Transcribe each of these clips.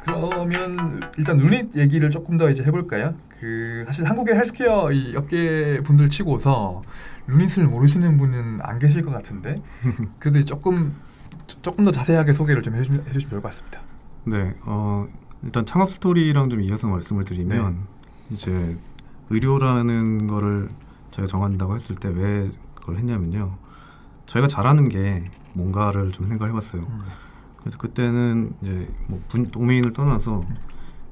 그러면 일단 루닛 얘기를 조금 더 이제 해볼까요? 그 사실 한국의 헬스케어 이 업계 분들 치고서 루닛을 모르시는 분은 안 계실 것 같은데 그래도 조금 더 자세하게 소개를 좀 해주시면 좋을 것 같습니다. 네, 일단 창업 스토리랑 좀 이어서 말씀을 드리면 이제 의료라는 거를 저희가 정한다고 했을 때 왜 그걸 했냐면요. 저희가 잘하는 게 뭔가를 좀 생각해봤어요. 그래서 그때는 이제 뭐 도메인을 떠나서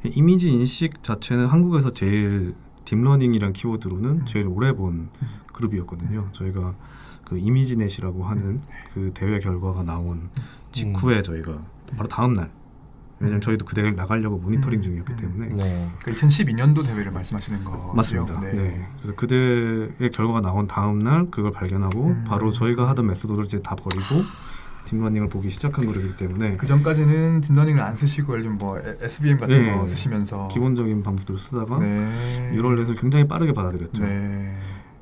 이미지 인식 자체는 한국에서 제일 딥러닝이란 키워드로는 제일 오래 본 그룹이었거든요. 저희가 그 이미지넷이라고 하는 그 대회 결과가 나온 직후에 저희가 바로 다음 날, 왜냐면 저희도 그 대회를 나가려고 모니터링 중이었기 때문에. 그 2012년도 대회를 말씀하시는 거 맞습니다. 네. 그래서 그 대회 결과가 나온 다음 날 그걸 발견하고 바로 저희가 하던 메소드를 이제 다 버리고 딥러닝을 보기 시작한 그룹이기 때문에. 그 전까지는 딥러닝을 안 쓰시고 뭐 SVM 같은 거 쓰시면서 기본적인 방법들을 쓰다가 뉴럴넷을 굉장히 빠르게 받아들였죠.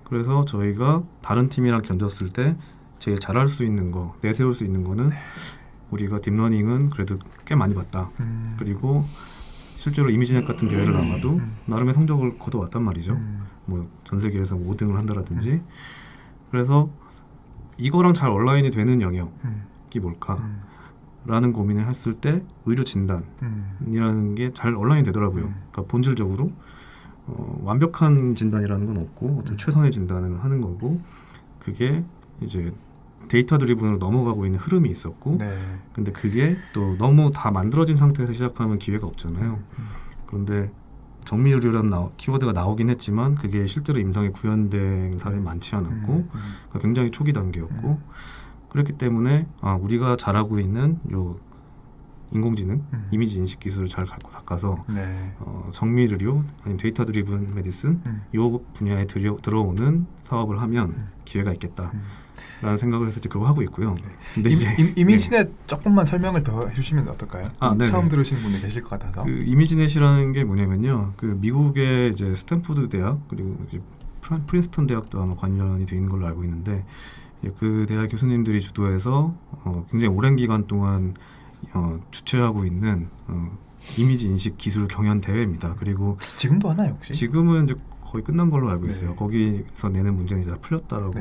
그래서 저희가 다른 팀이랑 견졌을 때 제일 잘할 수 있는 거, 내세울 수 있는 거는 우리가 딥러닝은 그래도 꽤 많이 봤다. 그리고 실제로 이미지넷 같은 대회를 나가도 나름의 성적을 거둬왔단 말이죠. 뭐 전 세계에서 5등을 한다라든지. 그래서 이거랑 잘 온라인이 되는 영역이 뭘까? 라는 고민을 했을 때 의료 진단이라는 게 잘 온라인이 되더라고요. 그러니까 본질적으로 완벽한 진단이라는 건 없고 어떤 최선의 진단을 하는 거고, 그게 이제 데이터 드리븐으로 넘어가고 있는 흐름이 있었고, 근데 그게 또 너무 다 만들어진 상태에서 시작하면 기회가 없잖아요. 그런데 정밀의료라는 키워드가 나오긴 했지만 그게 실제로 임상에 구현된 사례는 많지 않았고 그러니까 굉장히 초기 단계였고, 그렇기 때문에 우리가 잘하고 있는 요 인공지능, 이미지 인식 기술을 잘 갖고 닦아서 정밀의료 아니면 데이터 드리븐 메디슨 요 분야에 들어오는 사업을 하면 기회가 있겠다. 라는 생각을 해서 그거 하고 있고요. 근데 이제 이미지넷 조금만 설명을 더 해주시면 어떨까요? 처음 들으시는 분이 계실 것 같아서. 그 이미지넷이라는 게 뭐냐면요. 그 미국의 이제 스탠포드 대학 그리고 이제 프린스턴 대학도 아마 관련이 돼 있는 걸로 알고 있는데, 그 대학 교수님들이 주도해서 굉장히 오랜 기간 동안 주최하고 있는 이미지 인식 기술 경연 대회입니다. 그리고 지금도 하나요 혹시? 지금은 이제 거의 끝난 걸로 알고 있어요. 거기서 내는 문제는 이제 다 풀렸다라고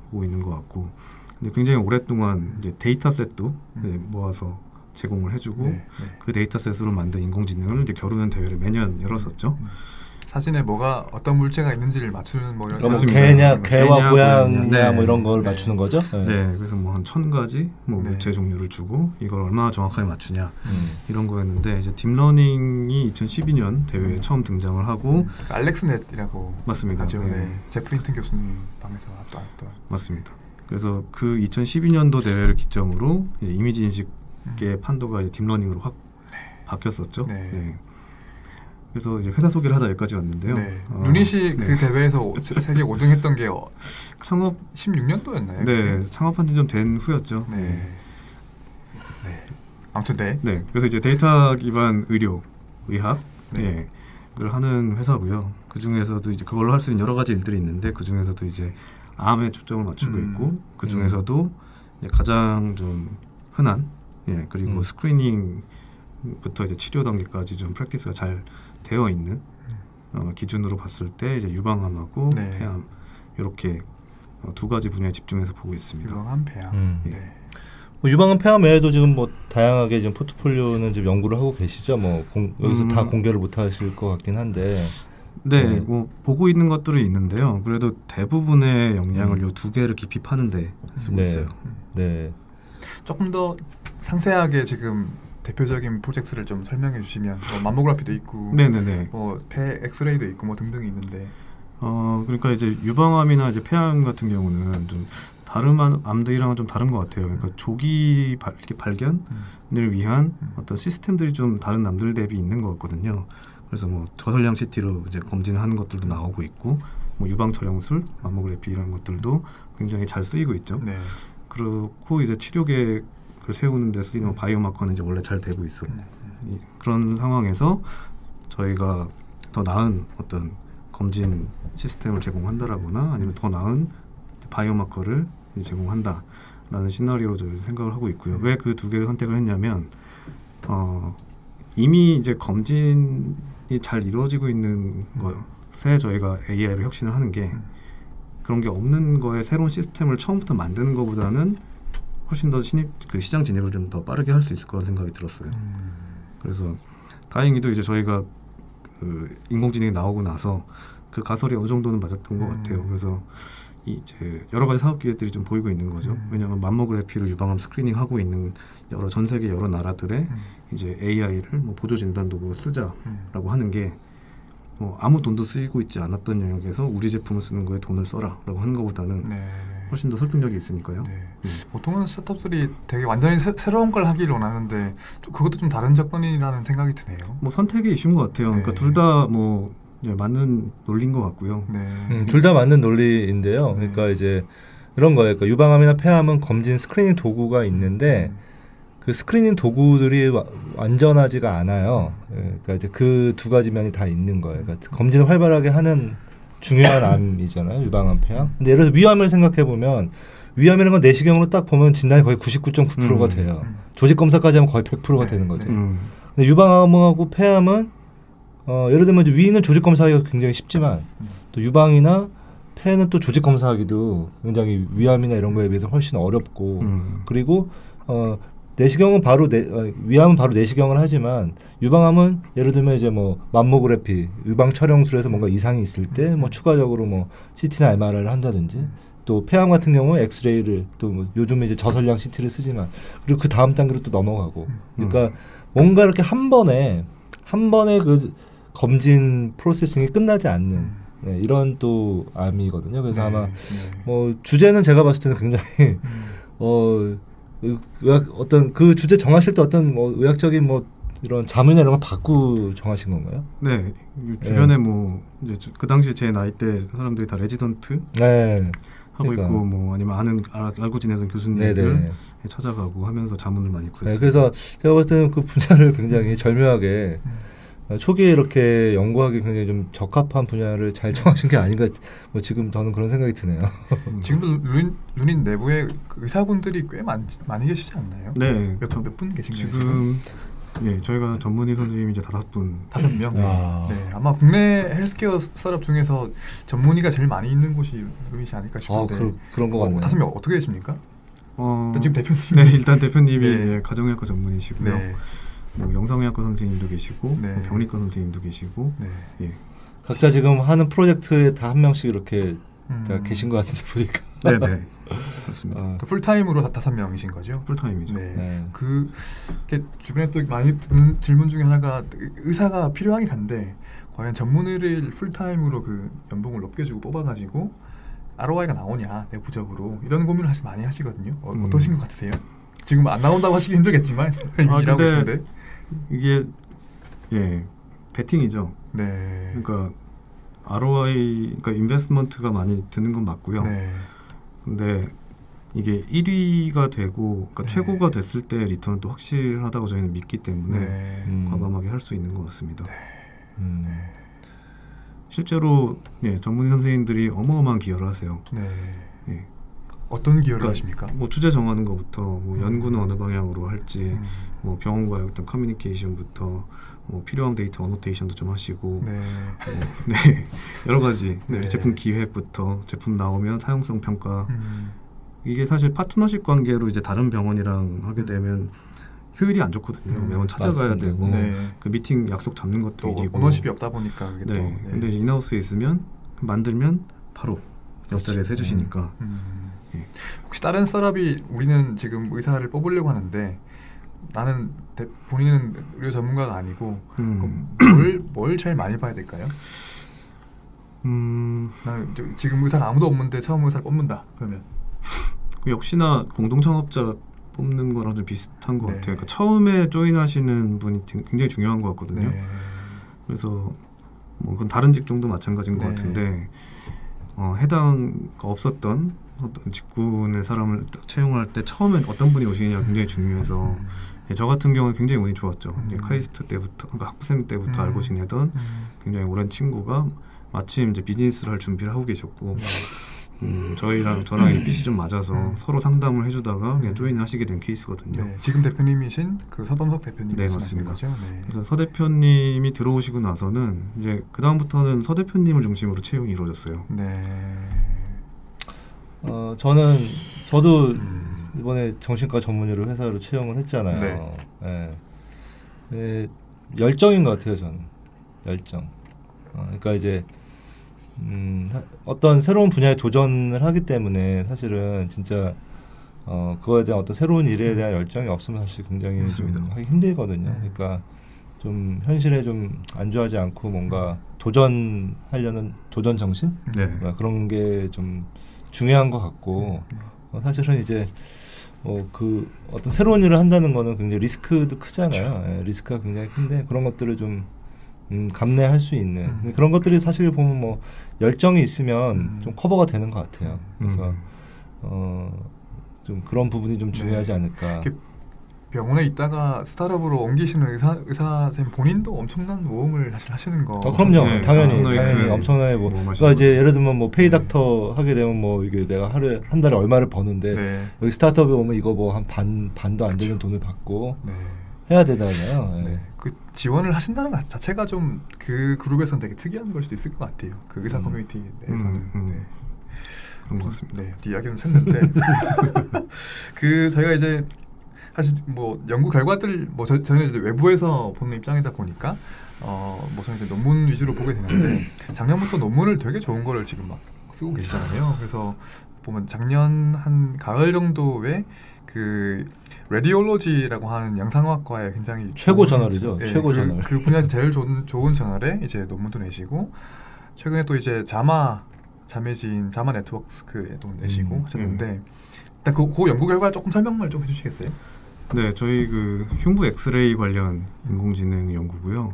보고 있는 것 같고, 근데 굉장히 오랫동안 이제 데이터셋도 모아서 제공을 해주고 그 데이터셋으로 만든 인공지능을 이제 겨루는 대회를 매년 열었었죠. 사진에 뭐가 어떤 물체가 있는지를 맞추는 뭐 이런 개와 고양이냐 뭐 이런 걸 맞추는 거죠? 그래서 뭐 한 1000가지 뭐 물체 종류를 주고 이걸 얼마나 정확하게 맞추냐 이런 거였는데, 이제 딥러닝이 2012년 대회에 처음 등장을 하고 알렉스넷이라고 맞습니다. 하죠. 제프 힌튼 교수님 방에서 또 맞습니다. 그래서 그 2012년도 대회를 기점으로 이미지 인식의 판도가 이제 딥러닝으로 확 바뀌었었죠. 그래서 이제 회사 소개를 하다 여기까지 왔는데요. 루닛이 그 대회에서 세계 5등 했던 게 창업 16년도였나요? 네, 창업한 지 좀 된 후였죠. 아무튼 그래서 이제 데이터 기반 의료, 의학 을 하는 회사고요. 그 중에서도 이제 그걸로 할 수 있는 여러 가지 일들이 있는데 그 중에서도 이제 암에 초점을 맞추고 있고, 그 중에서도 가장 좀 흔한 그리고 스크리닝부터 이제 치료 단계까지 좀 프랙티스가 잘 되어 있는 기준으로 봤을 때 이제 유방암하고 폐암 이렇게 두 가지 분야에 집중해서 보고 있습니다. 유방암, 폐암. 뭐 유방암, 폐암 외에도 지금 뭐 다양하게 지금 포트폴리오는 지금 연구를 하고 계시죠. 뭐 여기서 다 공개를 못 하실 것 같긴 한데. 뭐 보고 있는 것들이 있는데요. 그래도 대부분의 역량을 요 두 개를 깊이 파는데 쓰고 있어요. 조금 더 상세하게 지금 대표적인 프로젝트를 좀 설명해 주시면, 뭐 맘모그래피도 있고, 뭐 폐 엑스레이도 있고, 뭐 등등이 있는데. 그러니까 이제 유방암이나 이제 폐암 같은 경우는 좀 다른 암들이랑은 좀 다른 것 같아요. 그러니까 조기 발견을 위한 어떤 시스템들이 좀 다른 남들 대비 있는 것 같거든요. 그래서 뭐 저설량 CT로 이제 검진하는 것들도 나오고 있고, 뭐 유방 촬영술, 맘모그래피 이런 것들도 굉장히 잘 쓰이고 있죠. 그렇고 이제 치료 계획을 세우는 데 쓰이는 바이오마커는 이제 원래 잘 되고 있어. 그런 상황에서 저희가 더 나은 어떤 검진 시스템을 제공한다라거나 아니면 더 나은 바이오마커를 제공한다라는 시나리오를 생각을 하고 있고요. 왜 그 두 개를 선택을 했냐면 이미 이제 검진이 잘 이루어지고 있는 것에 저희가 AI로 혁신을 하는 게 그런 게 없는 거에 새로운 시스템을 처음부터 만드는 것보다는 훨씬 더 그 시장 진입을 좀 더 빠르게 할 수 있을 거라는 생각이 들었어요. 그래서 다행히도 이제 저희가 그 인공지능이 나오고 나서 그 가설이 어느 정도는 맞았던 것 같아요. 그래서 이제 여러 가지 사업 기회들이 좀 보이고 있는 거죠. 왜냐하면 맘모그래피를 유방암 스크리닝하고 있는 전 세계 여러 나라들의 이제 AI를 뭐 보조 진단 도구로 쓰자라고 하는 게 아무 돈도 쓰이고 있지 않았던 영역에서 우리 제품을 쓰는 거에 돈을 써라라고 하는 것보다는 훨씬 더 설득력이 있으니까요. 보통은 스타트업들이 되게 완전히 새로운 걸 하기를 원하는데 그것도 좀 다른 접근이라는 생각이 드네요. 뭐 선택의 이슈인 것 같아요. 그러니까 둘 다 뭐 맞는 논리인 것 같고요. 둘 다 맞는 논리인데요. 그러니까 이제 이런 거예요. 그러니까 유방암이나 폐암은 검진 스크리닝 도구가 있는데 그 스크리닝 도구들이 완전하지가 않아요. 그러니까 이제 그 두 가지 면이 다 있는 거예요. 그러니까 검진을 활발하게 하는 중요한 암이잖아요. 유방암, 폐암. 근데 예를 들어서 위암을 생각해 보면 위암이라는 건 내시경으로 딱 보면 진단이 거의 99.9%가 돼요. 조직 검사까지 하면 거의 100%가 되는 거죠. 근데 유방암하고 폐암은 예를 들면 이제 위는 조직 검사하기가 굉장히 쉽지만 또 유방이나 폐는 또 조직 검사하기도 굉장히 위암이나 이런 거에 비해서 훨씬 어렵고 그리고 내시경은 위암은 바로 내시경을 하지만 유방암은 예를 들면 이제 뭐 맘모그래피 유방 촬영술에서 뭔가 이상이 있을 때 뭐 추가적으로 뭐 CT나 MRI를 한다든지 또 폐암 같은 경우는 엑스레이를 또 뭐 요즘 이제 저설량 CT를 쓰지만 그리고 그 다음 단계로 또 넘어가고 그러니까 뭔가 이렇게 한 번에 그 검진 프로세싱이 끝나지 않는 이런 또 암이거든요. 그래서 아마 뭐 주제는 제가 봤을 때는 굉장히 어떤 그 주제 정하실 때 어떤 뭐 의학적인 뭐 이런 자문이나 이런 걸 받고 정하신 건가요? 네, 주변에 뭐 이제 그 당시 제 나이 때 사람들이 다 레지던트 하고 그러니까. 있고 뭐 아니면 알고 지내던 교수님들 찾아가고 하면서 자문을 많이 구했어요. 그래서 제가 봤을 때는 그 분야를 굉장히 절묘하게 초기에 이렇게 연구하기 굉장히 좀 적합한 분야를 잘 정하신 게 아닌가 뭐 지금 저는 그런 생각이 드네요. 지금도 루닛 내부에 의사분들이 꽤 많이 계시지 않나요? 네. 몇 분 계신가요? 지금 저희가 전문의 선생님이 이제 5분. 5명? 네. 아마 국내 헬스케어 스타트업 중에서 전문의가 제일 많이 있는 곳이 루닛이 아닐까 싶은데 그런 것 같네요. 5명 어떻게 되십니까? 지금 대표님. 네, 일단 대표님이 가정의학과 전문의시고요. 뭐 영상의학과 선생님도 계시고 병리과 선생님도 계시고 각자 지금 하는 프로젝트에 다 한 명씩 이렇게 다 계신 것 같은데 보니까 네네 그렇습니다. 풀타임으로 5명이신 거죠? 풀타임이죠. 그 주변에 또 많이 드는 질문 중에 하나가 의사가 필요하긴 한데 과연 전문의를 풀타임으로 그 연봉을 높게 주고 뽑아가지고 ROI가 나오냐 내부적으로 이런 고민을 많이 하시거든요. 어떠신 것 같으세요? 지금 안 나온다고 하시기 힘들겠지만 일하고 계신데 이게 베팅이죠. 그러니까 ROI, 그러니까 인베스트먼트가 많이 드는 건 맞고요. 근데 이게 1위가 되고, 그러니까 최고가 됐을 때 리턴은 또 확실하다고 저희는 믿기 때문에 과감하게 할 수 있는 것 같습니다. 실제로 전문의 선생님들이 어마어마한 기여를 하세요. 어떤 기여를 하십니까? 뭐 주제 정하는 것부터 뭐 연구는 어느 방향으로 할지 뭐 병원과의 어떤 커뮤니케이션부터 뭐 필요한 데이터 어노테이션도 좀 하시고 여러 가지 제품 기획부터 제품 나오면 사용성 평가 이게 사실 파트너십 관계로 이제 다른 병원이랑 하게 되면 효율이 안 좋거든요. 매번 찾아가야 되고 그 미팅 약속 잡는 것도 일이고 오너십이 없다 보니까 그게 근데 인하우스에 있으면 만들면 바로 옆자리에서 해주시니까 혹시 다른 스타트업이 우리는 지금 의사를 뽑으려고 하는데 나는 본인은 의료 전문가가 아니고 뭘 제일 많이 봐야 될까요? 나는 지금 의사가 아무도 없는데 처음 의사를 뽑는다 그러면 역시나 공동 창업자 뽑는 거랑 좀 비슷한 것 같아요. 그러니까 처음에 조인하시는 분이 굉장히 중요한 것 같거든요. 그래서 뭐 그건 다른 직종도 마찬가지인 것 같은데 해당 없었던 어떤 직군의 사람을 채용할 때 처음에 어떤 분이 오시느냐가 굉장히 중요해서 저 같은 경우는 굉장히 운이 좋았죠. 카이스트 때부터, 그러니까 학생 때부터 알고 지내던 굉장히 오랜 친구가 마침 이제 비즈니스를 할 준비를 하고 계셨고 저랑 이 빛이 좀 맞아서 서로 상담을 해주다가 그냥 조인을 하시게 된 케이스거든요. 네, 지금 대표님이신 그 서범석 대표님 네, 말씀하시는 맞습니다. 거죠? 네. 그래서 서 대표님이 들어오시고 나서는 이제 그 다음부터는 서 대표님을 중심으로 채용이 이루어졌어요. 네. 저도 이번에 정신과 전문의로 회사로 채용을 했잖아요. 네. 네. 네, 열정인 것 같아요, 저는. 열정. 그러니까 이제 어떤 새로운 분야에 도전을 하기 때문에 사실은 진짜 그거에 대한 어떤 새로운 일에 대한 열정이 없으면 사실 굉장히 좀 하기 힘들거든요. 그러니까 좀 현실에 좀 안주하지 않고 뭔가 도전하려는 도전 정신? 네. 그런 게 좀 중요한 것 같고 사실은 이제 그 어떤 새로운 일을 한다는 거는 굉장히 리스크도 크잖아요. 예, 리스크가 굉장히 큰데 그런 것들을 좀 감내할 수 있는 그런 것들이 사실 보면 뭐 열정이 있으면 좀 커버가 되는 것 같아요. 그래서 좀 그런 부분이 좀 중요하지 않을까. 병원에 있다가 스타트업으로 옮기시는 의사 선생님 본인도 엄청난 모험을 사실 하시는 거. 그럼요. 네, 당연히 엄청나게 뭐. 그러니까 이제 예를 들면 뭐 페이닥터 하게 되면 뭐 이게 내가 한 달에 얼마를 버는데 여기 스타트업에 오면 이거 뭐 한 반도 안 되는 돈을 받고 해야 되잖아요. 네. 그 지원을 하신다는 것 자체가 좀 그 그룹에서는 되게 특이한 걸 수도 있을 것 같아요. 그 의사 커뮤니티 내에서는. 네. 그런 것 같습니다. 네, 이야기는 샜는데 그 저희가 이제 사실 뭐 연구 결과들 뭐 저희는 이제 외부에서 보는 입장이다 보니까 뭐 저는 이제 논문 위주로 보게 되는데 작년부터 논문을 되게 좋은 거를 지금 막 쓰고 계시잖아요. 그래서 보면 작년 한 가을 정도에 그 레디올로지라고 하는 영상학과에 굉장히 최고 저널이죠. 예, 최고 저널. 그 분야에서 제일 좋은 저널에 이제 논문도 내시고 최근에 또 이제 자마 네트워크에도 내시고 하셨는데 일단 그 연구 결과 조금 설명을 좀 해주시겠어요? 네, 저희 그 흉부 엑스레이 관련 인공지능 연구고요.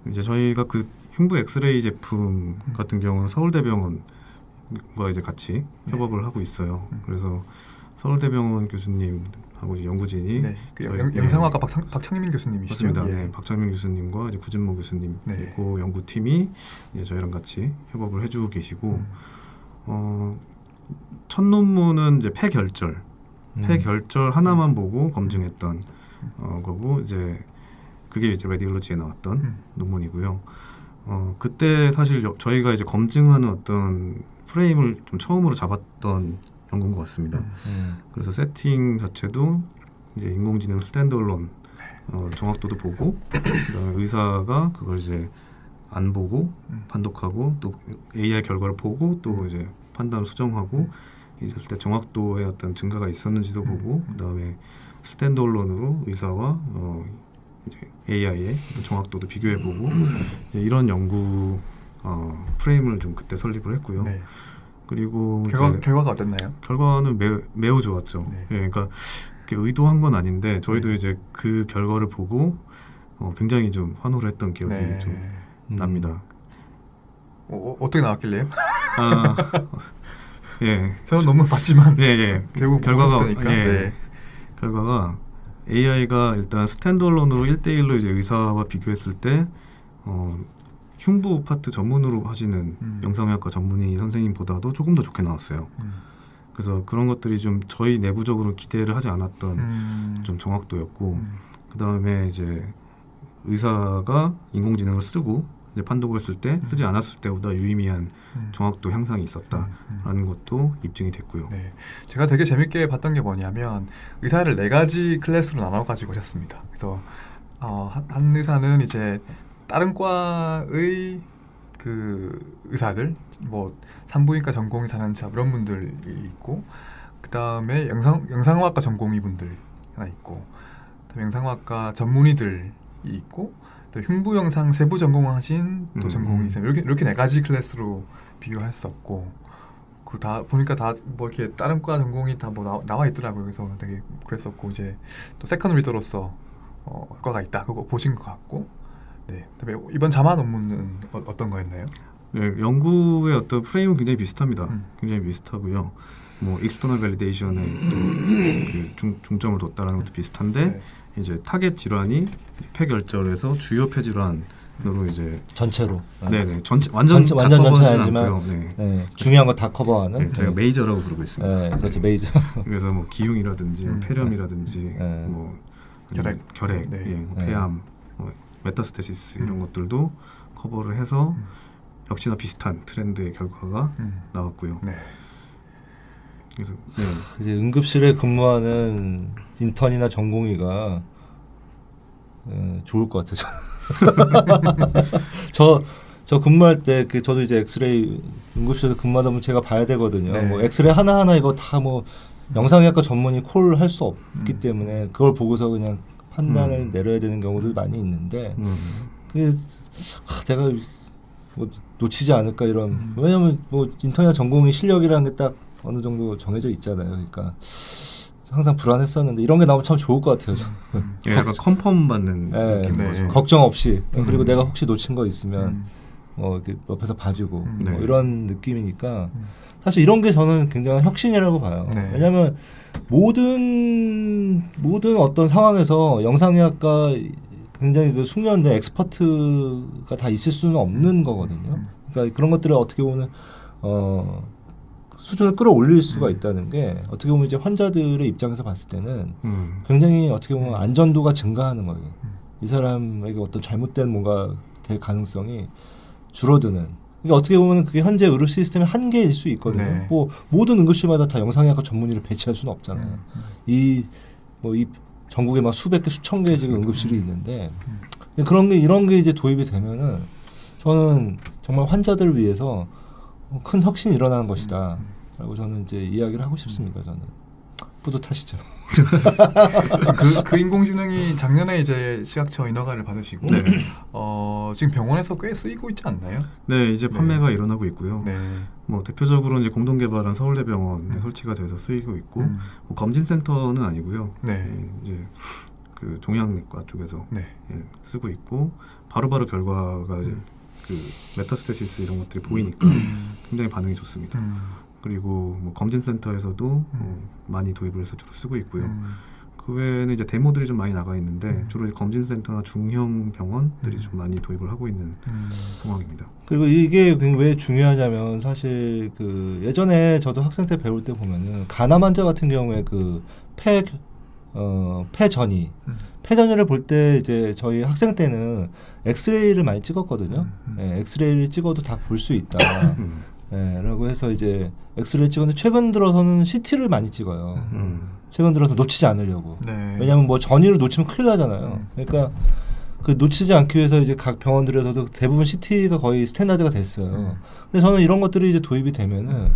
이제 저희가 그 흉부 엑스레이 제품 같은 경우는 서울대병원과 이제 같이 협업을 하고 있어요. 그래서 서울대병원 교수님하고 이제 연구진이 그 영상학과 박창민 교수님이시죠? 맞습니다. 네, 박창민 교수님과 이제 구진모 교수님 그리고 연구팀이 이제 저희랑 같이 협업을 해주고 계시고 첫 논문은 이제 폐결절 하나만 보고 검증했던 거고 이제 그게 이제 레디올로지에 나왔던 논문이고요. 그때 사실 저희가 이제 검증하는 어떤 프레임을 좀 처음으로 잡았던 연구인 것 같습니다. 그래서 세팅 자체도 이제 인공지능 스탠드얼론 정확도도 보고 그다음에 의사가 그걸 이제 안 보고 판독하고 또 AI 결과를 보고 또 이제 판단 수정하고 이랬을 때 정확도의 어떤 증가가 있었는지도 보고 그다음에 스탠드얼론으로 의사와 이제 AI의 정확도도 비교해보고 이런 연구 프레임을 좀 그때 설립을 했고요. 그리고 결과가 어땠나요? 결과는 매우 좋았죠. 예, 그러니까 의도한 건 아닌데 저희도 이제 그 결과를 보고 굉장히 좀 환호를 했던 기억이 좀 납니다. 어떻게 나왔길래요? 예, 저는 너무 봤지만 결국 결과가 AI가 일단 스탠드얼론으로 1대1로 이제 의사와 비교했을 때 흉부 파트 전문으로 하시는 영상의학과 전문의 선생님보다도 조금 더 좋게 나왔어요. 그래서 그런 것들이 좀 저희 내부적으로 기대를 하지 않았던 좀 정확도였고 그 다음에 이제 의사가 인공지능을 쓰고 이제 판독을 했을 때 쓰지 않았을 때보다 유의미한 정확도 향상이 있었다라는 것도 입증이 됐고요. 제가 되게 재밌게 봤던 게 뭐냐면 의사를 4가지 클래스로 나눠가지고 하셨습니다. 그래서 한 의사는 이제 다른 과의 그 의사들, 뭐 산부인과 전공의 4년차 이런 분들이 있고, 그 다음에 영상학과 전공의 분들 하나 있고, 그다음에 영상학과 전문의들이 있고, 또 흉부 영상 세부 전공하신 또 전공의 이렇게 4가지 클래스로 비교했었고, 그 다 보니까 다 뭐 이렇게 다른 과 전공이 다 뭐 나와 있더라고요. 그래서 되게 그랬었고 이제 또 세컨 리더로서 과가 있다 그거 보신 것 같고. 그다음에 이번 자마 논문은 어떤 거였나요? 네, 연구의 어떤 프레임은 굉장히 비슷합니다. 굉장히 비슷하고요. 뭐 익스터널 밸리데이션에 또 중점을 뒀다라는 것도 비슷한데 이제 타겟 질환이 폐결절에서 주요 폐질환 으로 이제 전체로. 네네 완전 전체 아니지만 네. 중요한 거 다 커버하는. 네, 저희가 메이저라고 부르고 있습니다. 네, 그렇죠 메이저. 그래서 뭐 기흉이라든지 폐렴이라든지 뭐 결핵, 네. 폐암, 메타스테시스 이런 것들도 커버를 해서 역시나 비슷한 트렌드의 결과가 나왔고요. 네. 그래서 이제 응급실에 근무하는 인턴이나 전공의가 좋을 것 같아요. 저 근무할 때 저도 이제 엑스레이 응급실에서 근무하다 보면 제가 봐야 되거든요. 네. 뭐 엑스레이 하나하나 이거 다 뭐 영상의학과 전문의 콜 할 수 없기 때문에 그걸 보고서 그냥 판단을 내려야 되는 경우도 많이 있는데 내가 뭐 놓치지 않을까 이런 왜냐면 뭐 인턴이나 전공의 실력이라는 게 딱 어느 정도 정해져 있잖아요. 그러니까 항상 불안했었는데 이런 게 나오면 참 좋을 것 같아요. 약간 컨펌 받는 느낌인 거죠. 걱정 없이 그리고 내가 혹시 놓친 거 있으면 이렇게 옆에서 봐주고 뭐 이런 느낌이니까 사실 이런 게 저는 굉장한 혁신이라고 봐요. 왜냐하면 모든 어떤 상황에서 영상의학과 굉장히 그 숙련된 엑스퍼트가 다 있을 수는 없는 거거든요. 그러니까 그런 것들을 어떻게 보면 수준을 끌어올릴 수가 있다는 게 어떻게 보면 이제 환자들의 입장에서 봤을 때는 굉장히 어떻게 보면 안전도가 증가하는 거예요. 이 사람에게 어떤 잘못된 뭔가 될 가능성이 줄어드는. 그러니까 어떻게 보면 그게 현재 의료 시스템의 한계일 수 있거든요. 뭐 모든 응급실마다 다 영상의학과 전문의를 배치할 수는 없잖아요. 이 전국에 막 수백 개, 수천 개의 지금 응급실이 있는데 이런 게 이제 도입이 되면은 저는 정말 환자들을 위해서 큰 혁신이 일어나는 것이다. 라고 저는 이제 이야기를 하고 싶습니다. 저는 뿌듯하시죠. 그 인공지능이 작년에 이제 시각처 인허가를 받으시고 지금 병원에서 꽤 쓰이고 있지 않나요? 네, 이제 판매가 일어나고 있고요. 뭐 대표적으로 이제 공동개발한 서울대병원에 설치가 돼서 쓰이고 있고 뭐 검진센터는 아니고요. 이제 그 종양내과 쪽에서 쓰고 있고 바로바로 결과가 그 메타스테시스 이런 것들이 보이니까 굉장히 반응이 좋습니다. 그리고 뭐 검진센터에서도 많이 도입을 해서 주로 쓰고 있고요. 그 외에는 이제 데모들이 좀 많이 나가 있는데 주로 검진센터나 중형 병원들이 좀 많이 도입을 하고 있는 상황입니다. 그리고 이게 왜 중요하냐면 사실 그 예전에 저도 학생 때 배울 때 보면은 간암 환자 같은 경우에 그 폐전이 폐전이를 볼 때 이제 저희 학생 때는 엑스레이를 많이 찍었거든요. 엑스레이를 찍어도 다 볼 수 있다. 라고 해서 이제 엑스레이 찍었는데 최근 들어서는 CT를 많이 찍어요. 최근 들어서 놓치지 않으려고. 왜냐하면 뭐 전이를 놓치면 큰일 나잖아요. 그러니까 그 놓치지 않기 위해서 이제 각 병원들에서도 대부분 CT가 거의 스탠다드가 됐어요. 근데 저는 이런 것들이 이제 도입이 되면은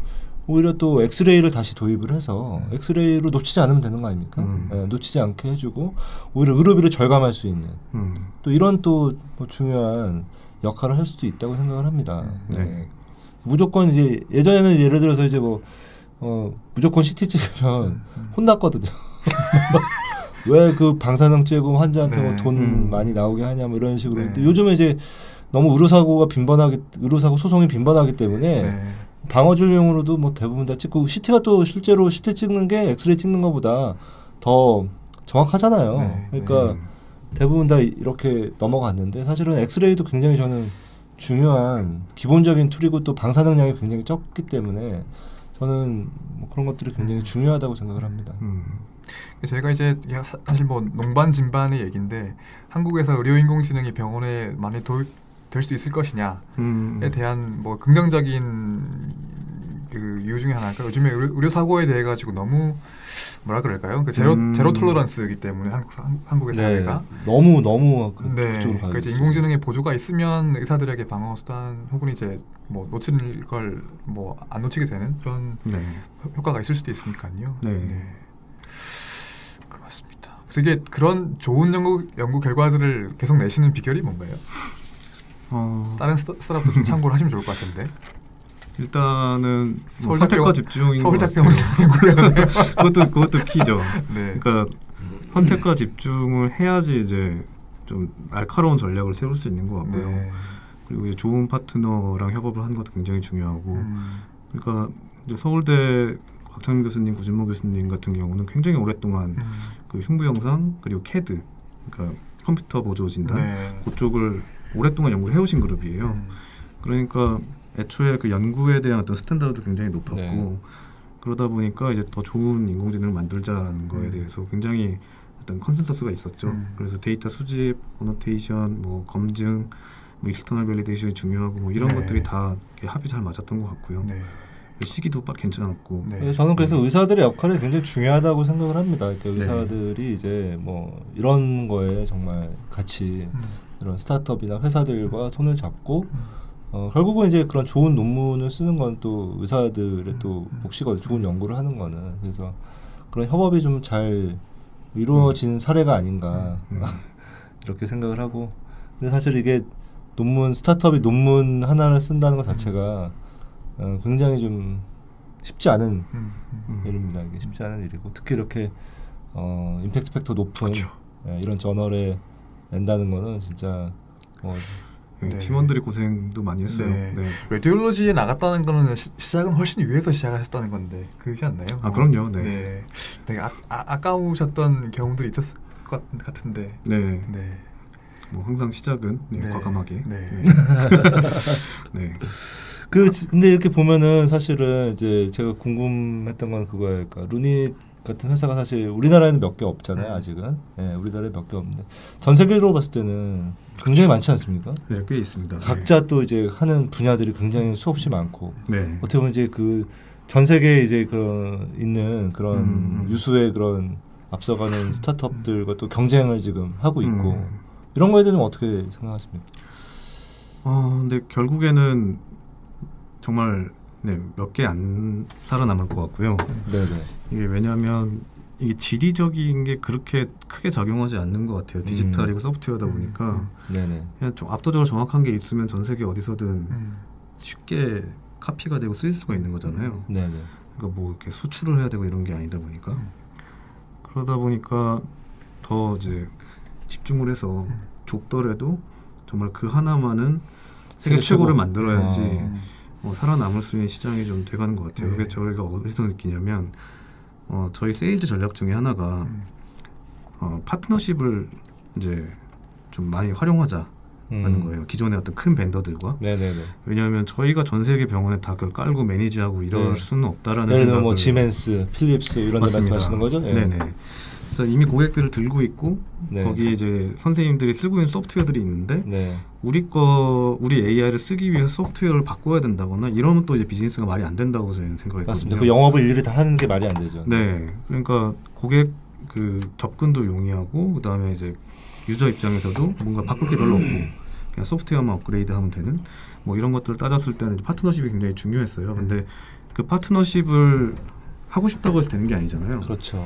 오히려 또 엑스레이를 다시 도입을 해서 엑스레이로 놓치지 않으면 되는 거 아닙니까? 놓치지 않게 해주고 오히려 의료비를 절감할 수 있는 또 이런 또 뭐 중요한 역할을 할 수도 있다고 생각을 합니다. 무조건 이제 예전에는 예를 들어서 이제 뭐 무조건 CT 찍으면 혼났거든요. 왜 그 방사능 쬐고 환자한테 뭐 돈 많이 나오게 하냐 뭐 이런 식으로. 요즘에 이제 너무 의료사고 소송이 빈번하기 때문에 방어진료용으로도 뭐 대부분 다 찍고 CT가 또 실제로 CT 찍는 게 엑스레이 찍는 것보다 더 정확하잖아요. 그러니까 대부분 다 이렇게 넘어갔는데 사실은 엑스레이도 굉장히 저는 중요한 기본적인 툴이고 또 방사능량이 굉장히 적기 때문에 저는 뭐 그런 것들이 굉장히 중요하다고 생각을 합니다. 제가 이제 사실 뭐 농반진반의 얘기인데 한국에서 의료인공지능이 병원에 많이 도입될 수 있을 것이냐에 대한 뭐 긍정적인 그 이유 중에 하나가 요즘에 의료 사고에 대해 가지고 너무 뭐라 그럴까요? 그 제로 톨러런스이기 때문에 한국의 사회가 너무 그쪽으로 가요. 이제 인공지능의 보조가 있으면 의사들에게 방어 수단 혹은 이제 뭐 놓칠 걸 뭐 안 놓치게 되는 그런 효과가 있을 수도 있으니까요. 그렇습니다. 그래서 이게 그런 좋은 연구 결과들을 계속 내시는 비결이 뭔가요? 다른 스타트업도 좀 참고를 하시면 좋을 것 같은데. 일단은 선택과 집중인 것 같아요. 그것도 키죠. 그러니까 선택과 집중을 해야지 이제 좀 날카로운 전략을 세울 수 있는 것 같고요. 그리고 이제 좋은 파트너랑 협업을 하는 것도 굉장히 중요하고. 그러니까 이제 서울대 곽창민 교수님, 구진모 교수님 같은 경우는 굉장히 오랫동안 그 흉부 영상 그리고 CAD, 그러니까 컴퓨터 보조 진단 그쪽을 오랫동안 연구를 해오신 그룹이에요. 그러니까 애초에 그 연구에 대한 어떤 스탠다드도 굉장히 높았고 네. 그러다 보니까 이제 더 좋은 인공지능을 만들자라는 거에 대해서 굉장히 어떤 컨센서스가 있었죠. 그래서 데이터 수집, 어노테이션, 뭐 검증, 뭐 익스터널 밸리데이션이 중요하고 뭐 이런 네. 것들이 다 합이 잘 맞았던 것 같고요. 네. 시기도 괜찮았고. 네. 저는 그래서 의사들의 역할이 굉장히 중요하다고 생각을 합니다. 그러니까 의사들이 이제 뭐 이런 거에 정말 같이 이런 스타트업이나 회사들과 손을 잡고 결국은 이제 그런 좋은 논문을 쓰는 건 또 의사들의 또 몫이거든요. 좋은 연구를 하는 거는. 그래서 그런 협업이 좀 잘 이루어진 사례가 아닌가 이렇게 생각을 하고. 근데 사실 이게 스타트업이 논문 하나를 쓴다는 것 자체가 굉장히 좀 쉽지 않은 일입니다. 이게 쉽지 않은 일이고 특히 이렇게 임팩트 팩터 높은 그렇죠. 이런 저널에 낸다는 거는 진짜 네. 팀원들이 고생도 많이 했어요. 네. 네. 라디올로지에 나갔다는 거는 시작은 훨씬 위에서 시작하셨다는 건데 그러지 않나요? 아 그럼요. 네. 네. 되게 아까우셨던 경험들이 있었을 것 같은데. 네. 네. 뭐 항상 시작은 과감하게. 네. 네. 근데 이렇게 보면은 사실은 이제 제가 궁금했던 건 그거예요. 그러니까 루닛 같은 회사가 사실 우리나라에는 몇 개 없잖아요. 아직은. 네, 우리나라에 몇 개 없는데 전 세계로 봤을 때는 굉장히 많지 않습니까? 네, 꽤 있습니다. 각자 또 이제 하는 분야들이 굉장히 수없이 많고 네. 어떻게 보면 이제 그 전 세계에 이제 있는 그런 유수의 그런 앞서가는 스타트업들과 또 경쟁을 지금 하고 있고 이런 거에 대해서는 어떻게 생각하십니까? 근데 결국에는 정말 몇 개 안 살아남을 것 같고요. 네네. 이게 왜냐하면 이게 지리적인 게 그렇게 크게 작용하지 않는 것 같아요. 디지털이고 소프트웨어다 보니까 네네. 그냥 좀 압도적으로 정확한 게 있으면 전 세계 어디서든 쉽게 카피가 되고 쓰일 수가 있는 거잖아요. 네네. 그러니까 뭐 이렇게 수출을 해야 되고 이런 게 아니다 보니까 그러다 보니까 더 이제 집중을 해서 좁더라도 정말 그 하나만은 세계 최고를 만들어야지 살아남을 수 있는 시장이 좀 돼가는 것 같아요. 그게 저희가 어디서 느끼냐면 저희 세일즈 전략 중에 하나가 파트너십을 이제 좀 많이 활용하자 하는 거예요. 기존의 어떤 큰 벤더들과. 네네네. 왜냐하면 저희가 전 세계 병원에 다 그걸 깔고 매니지하고 이럴 수는 없다라는 예를 들어 생각을. 뭐 지멘스, 필립스 이런 데 말씀하시는 거죠? 네네. 그래서 이미 고객들을 들고 있고 거기에 이제 선생님들이 쓰고 있는 소프트웨어들이 있는데 우리 AI를 쓰기 위해서 소프트웨어를 바꿔야 된다거나 이러면 또 이제 비즈니스가 말이 안 된다고 저희는 생각했거든요. 맞습니다. 그 영업을 일일이 다 하는 게 말이 안 되죠. 네, 그러니까 고객 그 접근도 용이하고 그 다음에 이제 유저 입장에서도 뭔가 바꿀 게 별로 없고 그냥 소프트웨어만 업그레이드하면 되는 뭐 이런 것들을 따졌을 때는 파트너십이 굉장히 중요했어요. 근데 그 파트너십을 하고 싶다고 해서 되는 게 아니잖아요. 그렇죠.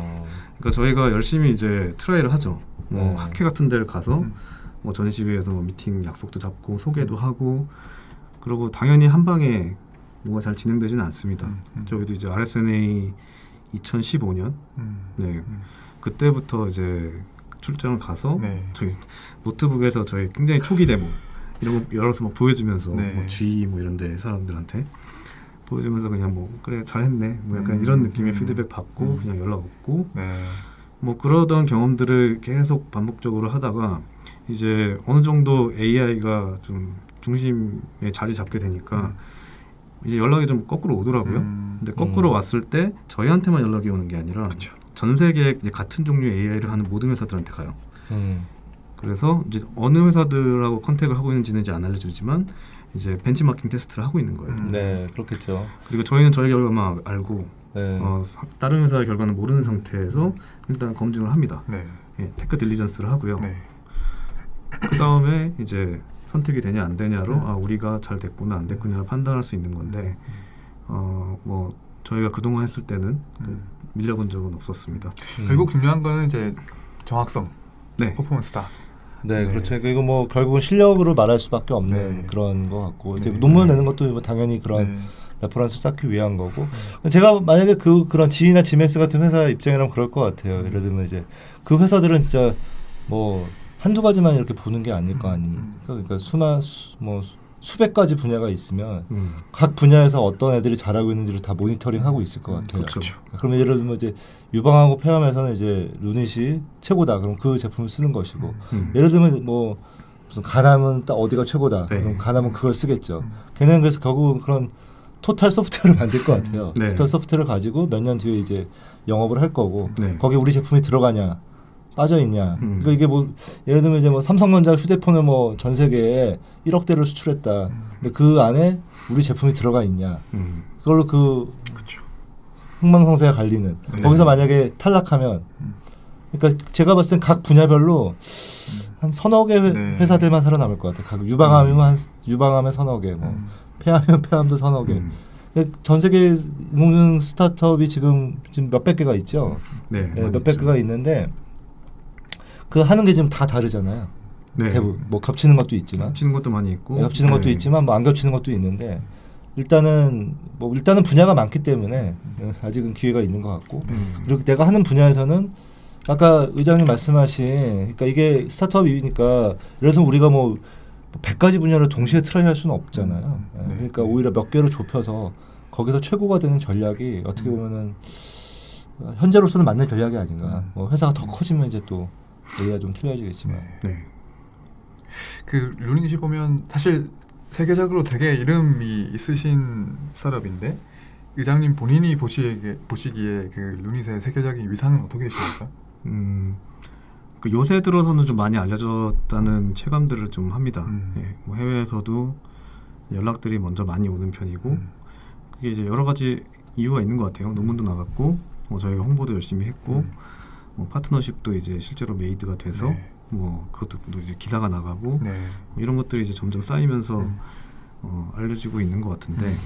그러니까 저희가 열심히 이제 트라이를 하죠. 뭐 학회 같은 데를 가서 뭐 전시회에서 뭐 미팅 약속도 잡고 소개도 하고 그리고 당연히 한 방에 뭐가 잘 진행되지는 않습니다. 저희도 이제 RSNA 2015년 그때부터 이제 출장을 가서 저희 노트북에서 저희 굉장히 초기 데모 이런 거 열어서 막 보여주면서 뭐 G 뭐 이런데 사람들한테 보여주면서 그냥 뭐 그래 잘했네 뭐 약간 이런 느낌의 피드백 받고 그냥 연락 없고 뭐 그러던 경험들을 계속 반복적으로 하다가 이제 어느 정도 AI가 좀 중심에 자리 잡게 되니까 이제 연락이 좀 거꾸로 오더라고요. 근데 거꾸로 왔을 때 저희한테만 연락이 오는 게 아니라 전 세계 이제 같은 종류의 AI를 하는 모든 회사들한테 가요. 그래서 이제 어느 회사들하고 컨택을 하고 있는지는 이제 안 알려주지만 이제 벤치마킹 테스트를 하고 있는 거예요. 네, 그렇겠죠. 그리고 저희는 저희 결과만 알고 다른 회사의 결과는 모르는 상태에서 일단 검증을 합니다. 테크 딜리전스를 하고요. 그 다음에 이제 선택이 되냐 안 되냐로 우리가 잘 됐구나 안 됐구나를 판단할 수 있는 건데 뭐 저희가 그동안 했을 때는 밀려본 적은 없었습니다. 결국 중요한 거는 이제 정확성, 퍼포먼스다. 네, 그렇죠. 이거 뭐 결국은 실력으로 말할 수밖에 없는 그런 것 같고 이제 논문 내는 것도 뭐 당연히 그런 레퍼런스 쌓기 위한 거고 제가 만약에 그런 G나 지멘스 같은 회사 입장이라면 그럴 것 같아요. 예를 들면 이제 그 회사들은 진짜 뭐 한두 가지만 이렇게 보는 게 아닐 거 아닙니까? 그러니까 수백 가지 분야가 있으면 각 분야에서 어떤 애들이 잘하고 있는지를 다 모니터링하고 있을 것 같아요. 그렇죠. 그러면 예를 들면 이제 유방하고 폐암에서는 이제 루닛이 최고다. 그럼 그 제품을 쓰는 것이고 예를 들면 뭐 무슨 가남은 딱 어디가 최고다. 네. 그럼 가남은 그걸 쓰겠죠. 걔는 그래서 결국 그런 토탈 소프트웨어를 만들 것 같아요. 네. 토탈 소프트웨어를 가지고 몇 년 뒤에 이제 영업을 할 거고 네. 거기에 우리 제품이 들어가냐 빠져 있냐. 그러니까 이게 뭐 예를 들면 이제 뭐 삼성전자 휴대폰을 뭐 전 세계에 1억 대를 수출했다. 근데 그 안에 우리 제품이 들어가 있냐. 그걸로 그쵸. 흥망성쇠가 갈리는. 네. 거기서 만약에 탈락하면 그러니까 제가 봤을 땐 각 분야별로 한 서너 개 회사들만 살아남을 것 같아요. 각 유방암이면 유방암에 서너 개, 뭐 폐암이면 폐암도 서너 개. 전 세계 인공지능 스타트업이 지금 몇백 개가 있죠. 네, 몇백 개가 있는데 그 하는 게 지금 다 다르잖아요. 네. 대부분 뭐 겹치는 것도 있지만 겹치는 것도 많이 있고 겹치는 것도 있지만 뭐 안 겹치는 것도 있는데 일단은 분야가 많기 때문에 아직은 기회가 있는 것 같고 그리고 내가 하는 분야에서는 아까 의장님 말씀하신 그러니까 이게 스타트업이니까 예를 들어서 우리가 뭐 100가지 분야를 동시에 트라이 할 수는 없잖아요. 그러니까 오히려 몇 개로 좁혀서 거기서 최고가 되는 전략이 어떻게 보면은 현재로서는 맞는 전략이 아닌가. 뭐 회사가 더 커지면 이제 또 얘기가 좀 틀려지겠지만. 네. 그 루닛이 보면 사실 세계적으로 되게 이름이 있으신 스타트업인데 의장님 본인이 보시기에 그 루닛의 세계적인 위상은 어떻게 되십니까? 그 요새 들어서는 좀 많이 알려졌다는 체감들을 좀 합니다. 예, 뭐 해외에서도 연락들이 먼저 많이 오는 편이고 그게 이제 여러 가지 이유가 있는 것 같아요. 논문도 나갔고 뭐 저희가 홍보도 열심히 했고 뭐 파트너십도 이제 실제로 메이드가 돼서 뭐 그것도 이제 기사가 나가고 뭐 이런 것들이 이제 점점 쌓이면서 알려지고 있는 것 같은데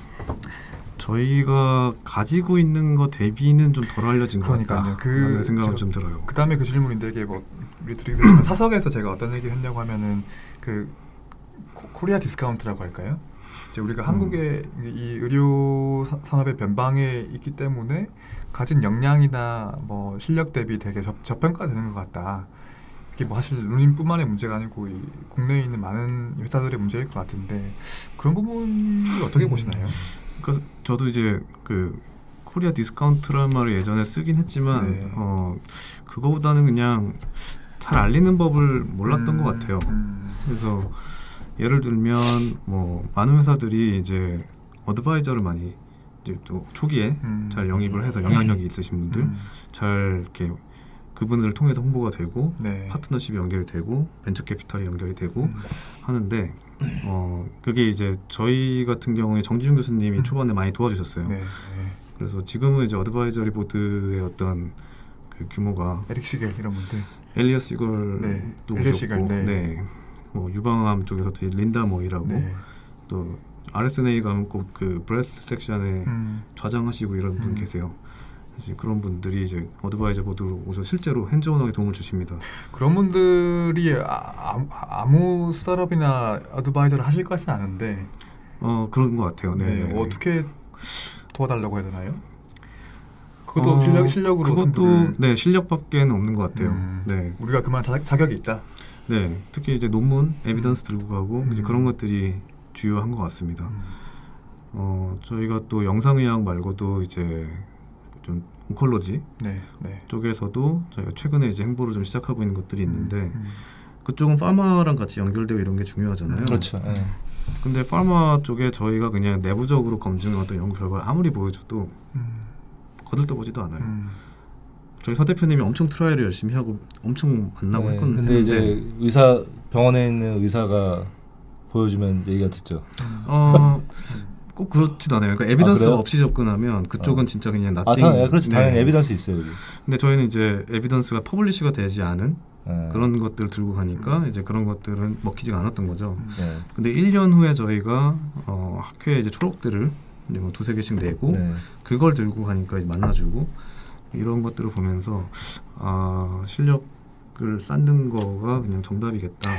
저희가 가지고 있는 거 대비는 좀 덜 알려진 것 같다. 그 생각은 좀 들어요. 그 다음에 그 질문인데 이게 뭐 우리 드리게 되지만 사석에서 제가 어떤 얘기를 했냐고 하면은 그 코리아 디스카운트라고 할까요? 이제 우리가 한국의 이 의료 산업의 변방에 있기 때문에 가진 역량이나 뭐 실력 대비 되게 저평가되는 것 같다. 이게 뭐 사실 루닛뿐만의 문제가 아니고 이 국내에 있는 많은 회사들의 문제일 것 같은데 그런 부분을 어떻게 보시나요? 그러니까 저도 이제 그 코리아 디스카운트라는 말을 예전에 쓰긴 했지만 그거보다는 그냥 잘 알리는 법을 몰랐던 것 같아요. 그래서 예를 들면 뭐 많은 회사들이 이제 어드바이저를 많이 이제 또 초기에 잘 영입을 해서 영향력이 있으신 분들 잘 이렇게 그분을 통해서 홍보가 되고 파트너십이 연결되고 벤처 캐피탈이 연결이 되고 하는데 그게 이제 저희 같은 경우에 정지훈 교수님이 초반에 많이 도와주셨어요. 그래서 지금은 이제 어드바이저리 보드의 어떤 그 규모가 에릭 시겔 이런 분들, 엘리엇 시걸도 오셨고, 뭐 유방암 쪽에서 린다 모이라고 또 RSNA 가면 꼭 그 브레스트 섹션에 좌장하시고 이런 분 계세요. 사실 그런 분들이 이제 어드바이저 보드로 오셔서 실제로 핸즈온하게 도움을 주십니다. 그런 분들이 아무 스타트업이나 어드바이저를 하실 것 같지는 않은데 그런 것 같아요. 어떻게 도와달라고 해야 되나요? 그것도 실력으로 그것도 실력밖에는 없는 것 같아요. 우리가 그만 자격이 있다. 네, 특히 이제 논문, 에비던스 들고 가고 이제 그런 것들이 주요한 것 같습니다. 저희가 또 영상의학 말고도 이제 좀 온콜로지 쪽에서도 저희가 최근에 이제 행보를 좀 시작하고 있는 것들이 있는데 그쪽은 파마랑 같이 연결되고 이런 게 중요하잖아요. 그렇죠. 근데 파마 쪽에 저희가 그냥 내부적으로 검증한 어떤 연구 결과를 아무리 보여줘도 거들떠보지도 않아요. 저희 서 대표님이 엄청 트라이를 열심히 하고 엄청 만나고 했거든요. 근데 이제 병원에 있는 의사가 보여주면 얘기가 듣죠. 꼭 그렇지도 않아요. 그러니까 에비던스 없이 접근하면 그쪽은 진짜 그냥 나띵. 그렇지. 당연히 에비던스 있어요. 여기. 근데 저희는 이제 에비던스가 퍼블리시가 되지 않은 그런 것들을 들고 가니까 이제 그런 것들은 먹히지가 않았던 거죠. 근데 1년 후에 저희가 학회에 이제 초록들을 이제 뭐 2-3개씩 내고 그걸 들고 가니까 이제 만나주고 이런 것들을 보면서 실력을 쌓는 거가 그냥 정답이겠다.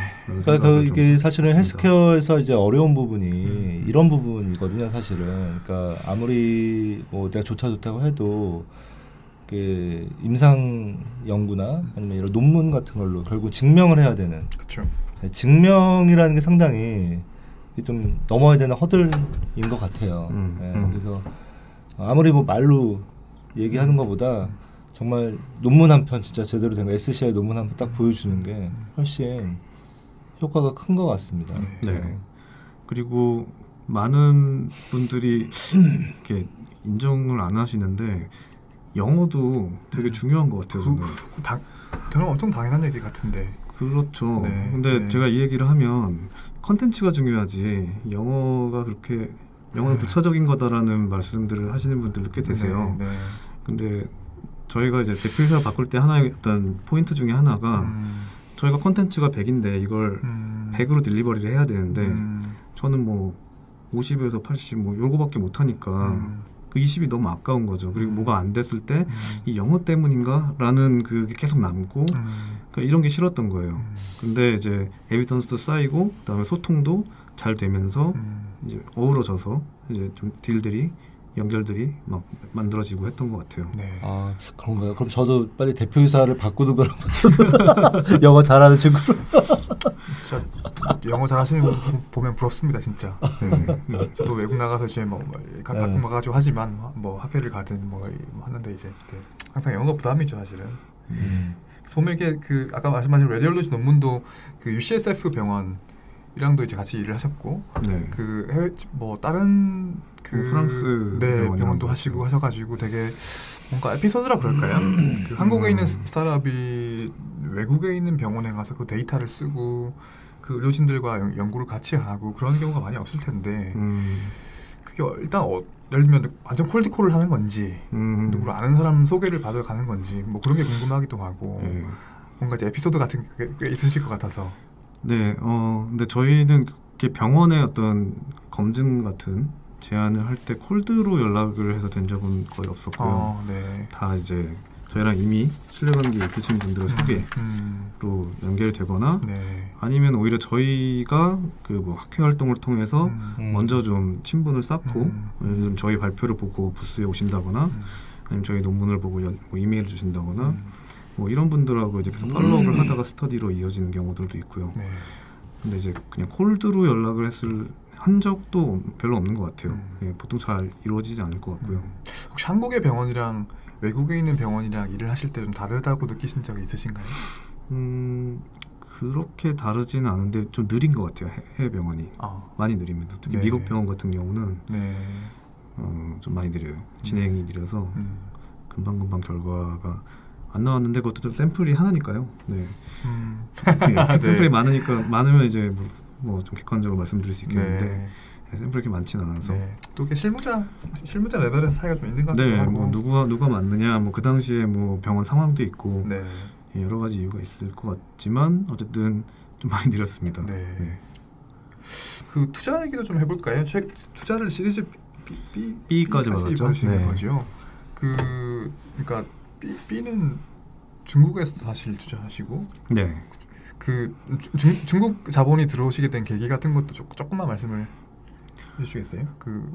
그러니까 이게 사실은 헬스케어에서 이제 어려운 부분이 이런 부분이거든요. 사실은 그러니까 아무리 뭐 내가 좋다고 해도 그 임상 연구나 아니면 이런 논문 같은 걸로 결국 증명을 해야 되는. 그렇죠. 증명이라는 게 상당히 좀 넘어야 되는 허들인 것 같아요. 그래서 아무리 뭐 말로 얘기하는 것보다 정말 논문 한 편 진짜 제대로 된 거 SCI 논문 한 편 딱 보여주는 게 훨씬 효과가 큰 것 같습니다. 네. 그리고 많은 분들이 이렇게 인정을 안 하시는데 영어도 되게 중요한 것 같아요. 저는 엄청 당연한 얘기 같은데. 그렇죠. 네, 근데 네. 제가 이 얘기를 하면 컨텐츠가 중요하지 영어가 그렇게 영어는 부차적인 거다라는 말씀들을 하시는 분들 꽤 되세요. 네, 네. 근데 저희가 이제 대표이사 바꿀 때 하나의 어떤 포인트 중에 하나가 저희가 컨텐츠가 100인데 이걸 100으로 딜리버리를 해야 되는데 저는 뭐 50에서 80 뭐 요거밖에 못 하니까 그 20이 너무 아까운 거죠. 그리고 뭐가 안 됐을 때 이 영어 때문인가라는 그게 계속 남고 그러니까 이런 게 싫었던 거예요. 근데 이제 에비던스도 쌓이고 그다음에 소통도 잘 되면서 이제 어우러져서 이제 좀 딜들이 연결들이 막 만들어지고 했던 것 같아요. 네. 아 그런가요? 그럼 저도 빨리 대표이사를 바꾸는 거라고 영어 잘하는 친구로. 영어 잘하시는 분 보면 부럽습니다, 진짜. 저도 외국 나가서 이제 뭐 가끔 가가지고 하지만 뭐 학회를 가든 뭐 하는데 이제 항상 영어가 부담이죠, 사실은. 그래서 보면 이게 그 아까 말씀하신 레디올루션 논문도 그 UCSF 병원이랑도 이제 같이 일을 하셨고, 네. 그 해외 뭐 다른 그 프랑스 병원도 하시고 하셔가지고 되게 뭔가 에피소드라 그럴까요? 그 한국에 있는 스타트업이 외국에 있는 병원에 가서 그 데이터를 쓰고 그 의료진들과 연구를 같이 하고 그런 경우가 많이 없을 텐데 그게 일단 예를 들면 완전 콜드콜을 하는 건지 누구를 아는 사람 소개를 받아 가는 건지 뭐 그런 게 궁금하기도 하고 뭔가 이제 에피소드 같은 게 꽤 있으실 것 같아서. 네, 근데 저희는 이렇게 병원의 어떤 검증 같은 제안을 할 때 콜드로 연락을 해서 된 적은 거의 없었고요. 네. 다 이제 저희랑 이미 신뢰관계 있으신 분들의 소개로 연결되거나 아니면 오히려 저희가 그 뭐 학회 활동을 통해서 먼저 좀 친분을 쌓고 저희 발표를 보고 부스에 오신다거나 아니면 저희 논문을 보고 뭐 이메일을 주신다거나 뭐 이런 분들하고 이제 계속 팔로우업을 하다가 스터디로 이어지는 경우들도 있고요. 근데 이제 그냥 콜드로 연락을 한 적도 별로 없는 것 같아요. 보통 잘 이루어지지 않을 것 같고요. 혹시 한국의 병원이랑 외국에 있는 병원이랑 일을 하실 때 좀 다르다고 느끼신 적이 있으신가요? 그렇게 다르지는 않은데 좀 느린 것 같아요. 해외 병원이 많이 느립니다. 특히 미국 병원 같은 경우는 좀 많이 느려요. 진행이 느려서 금방금방 결과가 안 나왔는데 그것도 좀 샘플이 하나니까요. 샘플이 많으면 이제 뭐 좀 객관적으로 말씀드릴 수 있겠는데 샘플이 그렇게 많지는 않아서 또 이게 실무자 레벨에서 차이가 좀 있는 것 같기도 하고 뭐 누가 맞느냐 뭐 그 당시에 뭐 병원 상황도 있고 여러 가지 이유가 있을 것 같지만 어쨌든 좀 많이 느렸습니다. 그 투자 얘기도 좀 해볼까요? 투자를 시리즈 B까지 받으시는 거죠. 그러니까 B는 중국에서도 사실 투자하시고 그 중국 자본이 들어오시게 된 계기 같은 것도 조금만 말씀을 해주시겠어요?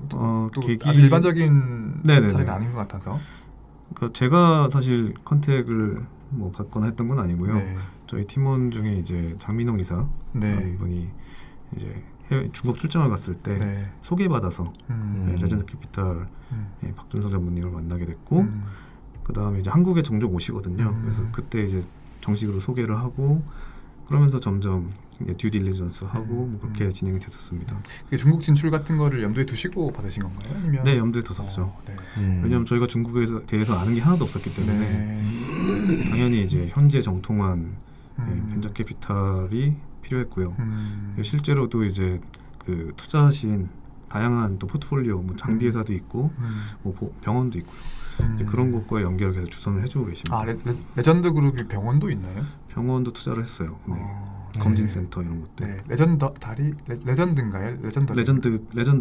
또 아주 일반적인 사례는 아닌 것 같아서. 그러니까 제가 사실 컨택을 뭐 받거나 했던 건 아니고요. 저희 팀원 중에 이제 장민홍 이사라는 분이 이제 중국 출장을 갔을 때 소개받아서 레전드 캐피탈 박준성 전무님을 만나게 됐고 그 다음에 이제 한국에 종종 오시거든요. 그래서 그때 이제 정식으로 소개를 하고 그러면서 점점 듀 딜리전스 하고 뭐 그렇게 진행이 됐었습니다. 그게 중국 진출 같은 거를 염두에 두시고 받으신 건가요? 아니면? 네, 염두에 뒀었죠. 왜냐하면 저희가 중국에 대해서 아는 게 하나도 없었기 때문에 당연히 이제 현재 정통한 벤처 캐피탈이 필요했고요. 실제로도 이제 그 투자하신 다양한 또 포트폴리오, 뭐 장비 회사도 있고, 뭐 병원도 있고요. 이제 그런 것과 연결해서 주선을 해주고 계십니다. 레전드 그룹이 병원도 있나요? 병원도 투자를 했어요. 검진센터 이런 것들. 레전드인가요? 레전드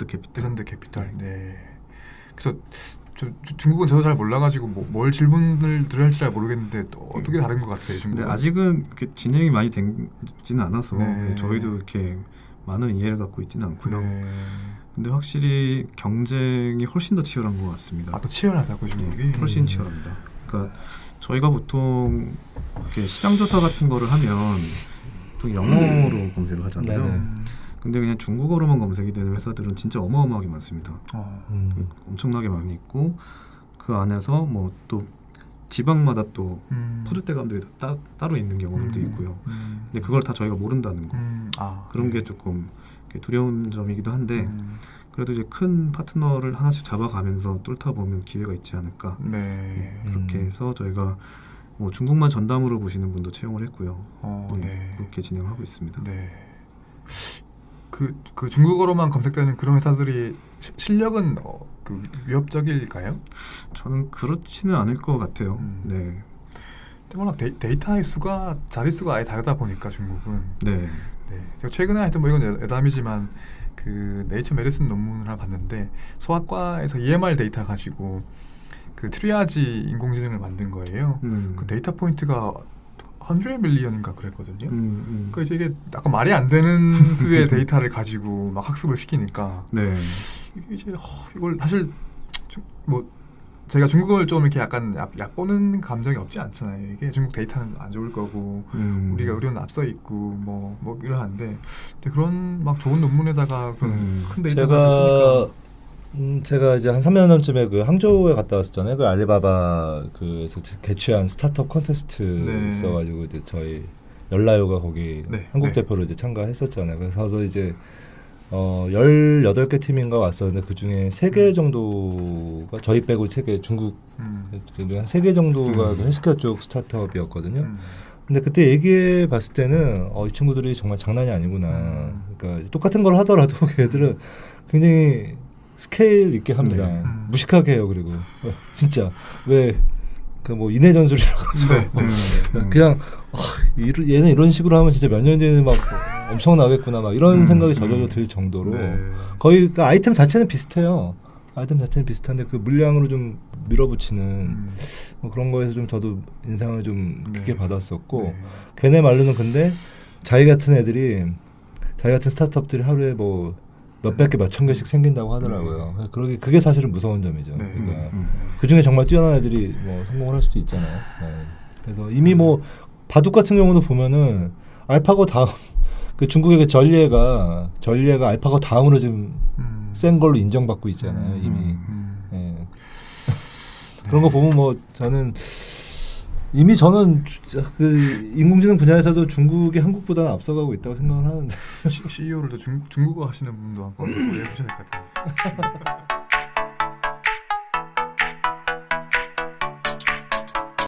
캐피탈. 레전드 캐피탈. 그래서 중국은 저도 잘 몰라가지고 뭘 질문을 드려야 할지 잘 모르겠는데 어떻게 다른 것 같아요, 중국은? 근데 아직은 이렇게 진행이 많이 되지는 않아서 저희도 이렇게 많은 이해를 갖고 있지는 않고요. 근데 확실히 경쟁이 훨씬 더 치열한 것 같습니다. 더 치열하다고 중국이? 훨씬 치열합니다. 그러니까 저희가 보통 이렇게 시장 조사 같은 거를 하면 보통 영어로 검색을 하잖아요. 근데 그냥 중국어로만 검색이 되는 회사들은 진짜 어마어마하게 많습니다. 엄청나게 많이 있고 그 안에서 뭐 또 지방마다 또 포주대감들이 따로 있는 경우도 있고요. 근데 그걸 다 저희가 모른다는 거. 그런 게 조금 두려운 점이기도 한데 그래도 이제 큰 파트너를 하나씩 잡아가면서 뚫다 보면 기회가 있지 않을까. 그렇게 해서 저희가 뭐 중국만 전담으로 보시는 분도 채용을 했고요. 그렇게 진행하고 있습니다. 그 중국어로만 검색되는 그런 회사들이 실력은 그 위협적일까요? 저는 그렇지는 않을 것 같아요. 워낙 데이터의 수가 자릿수가 아예 다르다 보니까 중국은. 최근에 하여튼 뭐 이건 여담이지만 그 네이처 메디슨 논문을 하나 봤는데 소아과에서 EMR 데이터 가지고 그 트리아지 인공지능을 만든 거예요. 그 데이터 포인트가 100 밀리언인가 그랬거든요. 그러니까 이제 이게 약간 말이 안 되는 수의 데이터를 가지고 막 학습을 시키니까 이제 이걸 사실 뭐 제가 중국어를 좀 이렇게 약간 얕보는 감정이 없지 않잖아요. 이게 중국 데이터는 안 좋을 거고 우리가 의료는 앞서 있고 뭐 이러한데 그런 막 좋은 논문에다가 그런 큰 데이터가 있으니까 제가 이제 한 3년 전쯤에 그 항저우에 갔다 왔었잖아요. 그 알리바바 그에서 개최한 스타트업 콘테스트 있어가지고 이제 저희 열라요가 거기 한국 대표로 이제 참가했었잖아요. 그래서 이제 18개 팀인가 왔었는데 그 중에 3개 정도가 저희 빼고 3개 중국 한 3개 정도가 그 헬스케어 쪽 스타트업이었거든요. 근데 그때 얘기해 봤을 때는 이 친구들이 정말 장난이 아니구나. 그러니까 똑같은 걸 하더라도 걔들은 굉장히 스케일 있게 합니다. 무식하게 해요. 그리고 진짜 왜 그 뭐 인해 전술이라고 그냥 얘는 이런 식으로 하면 진짜 몇 년 뒤에는 막 엄청 나겠구나 막 이런 생각이 저절로 들 정도로 거의 그 아이템 자체는 비슷해요. 아이템 자체는 비슷한데 그 물량으로 좀 밀어붙이는 뭐 그런 거에서 좀 저도 인상을 좀 깊게 받았었고 걔네 말로는 근데 자기 같은 스타트업들이 하루에 뭐 몇백 개, 몇천 개씩 생긴다고 하더라고요. 그게 사실은 무서운 점이죠. 그러니까 그 중에 정말 뛰어난 애들이 뭐 성공을 할 수도 있잖아요. 그래서 이미 뭐 바둑 같은 경우도 보면은 알파고 다음 그 중국의 전례가 알파고 다음으로 지금 센 걸로 인정받고 있잖아요. 이미 그런 거 보면 뭐 저는 그 인공지능 분야에서도 중국이 한국보다는 앞서가고 있다고 생각을 하는데 CEO를 중국어 하시는 분도 한번 해보셔야 될 것 같아요.